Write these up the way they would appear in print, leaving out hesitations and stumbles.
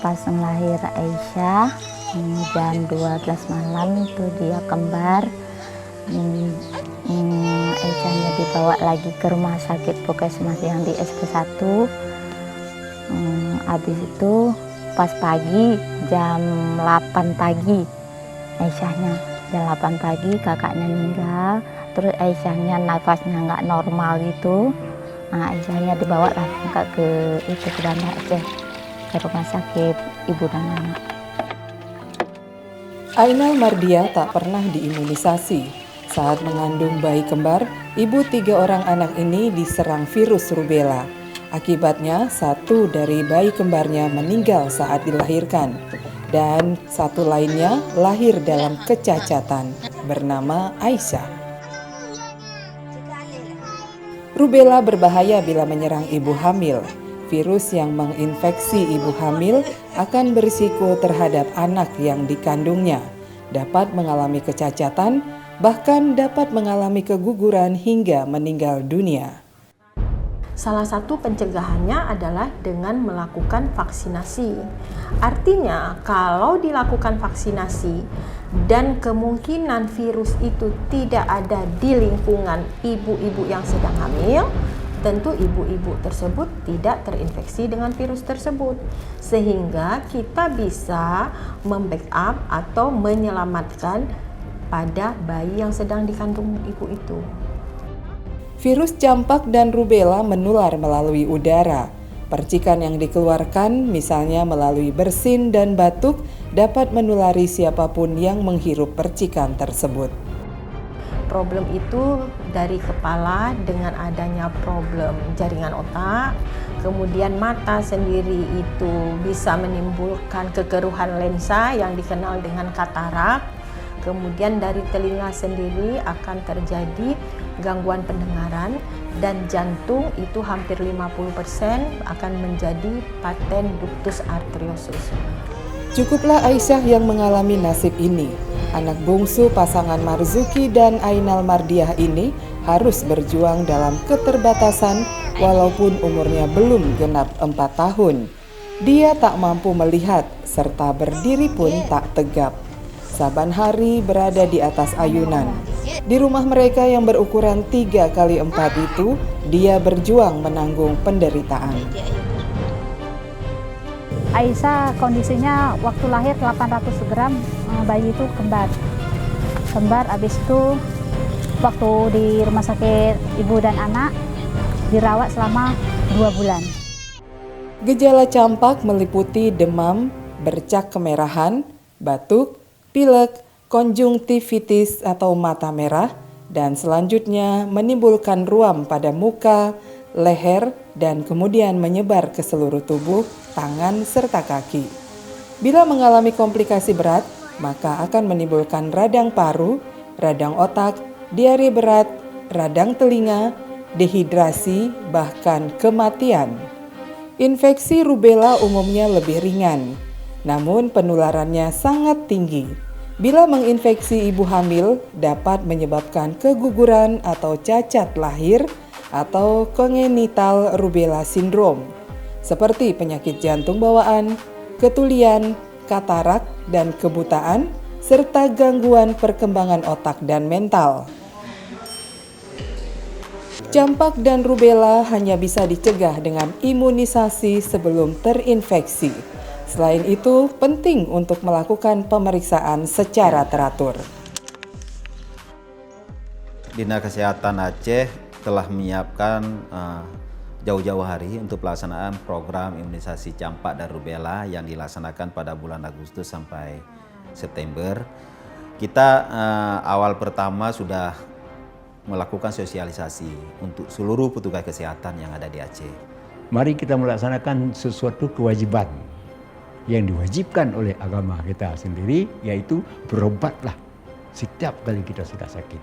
Pas lahir Aisyah jam 12 malam tuh dia kembar. Aisyahnya dibawa lagi ke rumah sakit Puskesmas yang di SP1. Habis itu pas pagi jam 8 pagi Aisyahnya jam 8 pagi kakaknya meninggal. Terus Aisyahnya nafasnya nggak normal gitu. Nah, Aisyahnya dibawa langsung ke Banda Aceh, ke rumah sakit ibu dan anak. Ainal Mardiah tak pernah diimunisasi. Saat mengandung bayi kembar, ibu 3 orang anak ini diserang virus rubella. Akibatnya, 1 dari bayi kembarnya meninggal saat dilahirkan. Dan 1 lainnya lahir dalam kecacatan, bernama Aisyah. Rubella berbahaya bila menyerang ibu hamil. Virus yang menginfeksi ibu hamil akan berisiko terhadap anak yang dikandungnya, dapat mengalami kecacatan, bahkan dapat mengalami keguguran hingga meninggal dunia. Salah satu pencegahannya adalah dengan melakukan vaksinasi. Artinya, kalau dilakukan vaksinasi dan kemungkinan virus itu tidak ada di lingkungan ibu-ibu yang sedang hamil, tentu ibu-ibu tersebut tidak terinfeksi dengan virus tersebut, sehingga kita bisa membackup atau menyelamatkan pada bayi yang sedang dikandung ibu itu. Virus campak dan rubella menular melalui udara. Percikan yang dikeluarkan, misalnya melalui bersin dan batuk, dapat menulari siapapun yang menghirup percikan tersebut. Problem itu dari kepala dengan adanya problem jaringan otak, kemudian mata sendiri itu bisa menimbulkan kekeruhan lensa yang dikenal dengan katarak, kemudian dari telinga sendiri akan terjadi gangguan pendengaran, dan jantung itu hampir 50% akan menjadi paten ductus arteriosus. Cukuplah Aisyah yang mengalami nasib ini. Anak bungsu pasangan Marzuki dan Ainal Mardiah ini harus berjuang dalam keterbatasan walaupun umurnya belum genap 4 tahun. Dia tak mampu melihat serta berdiri pun tak tegap. Saban hari berada di atas ayunan. Di rumah mereka yang berukuran 3x4 itu, dia berjuang menanggung penderitaan. Aisyah kondisinya waktu lahir 800 gram, bayi itu kembar. Habis itu waktu di rumah sakit ibu dan anak dirawat selama 2 bulan. Gejala campak meliputi demam, bercak kemerahan, batuk, pilek, konjungtivitis atau mata merah, dan selanjutnya menimbulkan ruam pada muka, leher, dan kemudian menyebar ke seluruh tubuh, tangan, serta kaki. Bila mengalami komplikasi berat, maka akan menimbulkan radang paru, radang otak, diare berat, radang telinga, dehidrasi, bahkan kematian. Infeksi rubella umumnya lebih ringan, namun penularannya sangat tinggi. Bila menginfeksi ibu hamil, dapat menyebabkan keguguran atau cacat lahir atau congenital rubella syndrome, seperti penyakit jantung bawaan, ketulian, katarak, dan kebutaan, serta gangguan perkembangan otak dan mental. Campak dan rubella hanya bisa dicegah dengan imunisasi sebelum terinfeksi. Selain itu, penting untuk melakukan pemeriksaan secara teratur. Dinas Kesehatan Aceh telah menyiapkan jauh-jauh hari untuk pelaksanaan program imunisasi campak dan rubella yang dilaksanakan pada bulan Agustus sampai September. Kita awal pertama sudah melakukan sosialisasi untuk seluruh petugas kesehatan yang ada di Aceh. Mari kita melaksanakan sesuatu kewajiban yang diwajibkan oleh agama kita sendiri, yaitu berobatlah setiap kali kita sudah sakit.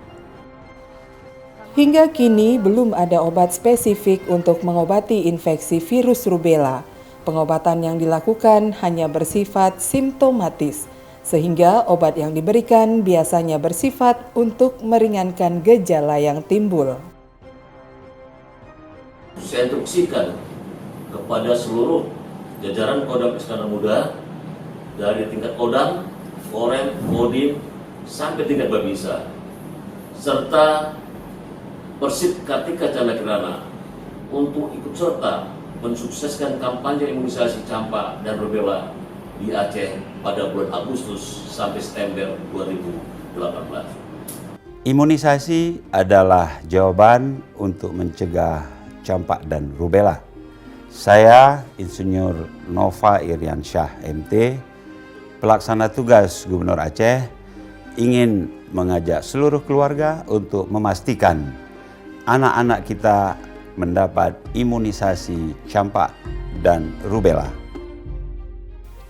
Hingga kini belum ada obat spesifik untuk mengobati infeksi virus rubella. Pengobatan yang dilakukan hanya bersifat simptomatis. sehingga obat yang diberikan biasanya bersifat untuk meringankan gejala yang timbul. Saya instruksikan kepada seluruh jajaran Kodam Iskandar Muda dari tingkat Kodam, Korem, Kodim, sampai tingkat Babinsa, serta Persib Kartika Chandra Kirana untuk ikut serta mensukseskan kampanye imunisasi campak dan rubella di Aceh pada bulan Agustus sampai September 2018. Imunisasi adalah jawaban untuk mencegah campak dan rubella. Saya, Insinyur Nova Iriansyah MT, pelaksana tugas Gubernur Aceh, ingin mengajak seluruh keluarga untuk memastikan anak-anak kita mendapat imunisasi campak dan rubella.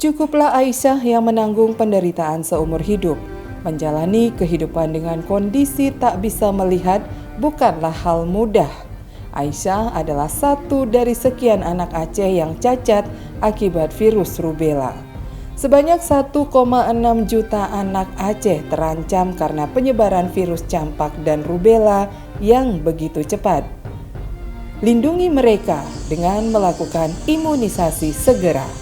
Cukuplah Aisyah yang menanggung penderitaan seumur hidup. Menjalani kehidupan dengan kondisi tak bisa melihat bukanlah hal mudah. Aisyah adalah satu dari sekian anak Aceh yang cacat akibat virus rubella. Sebanyak 1,6 juta anak Aceh terancam karena penyebaran virus campak dan rubella yang begitu cepat. Lindungi mereka dengan melakukan imunisasi segera.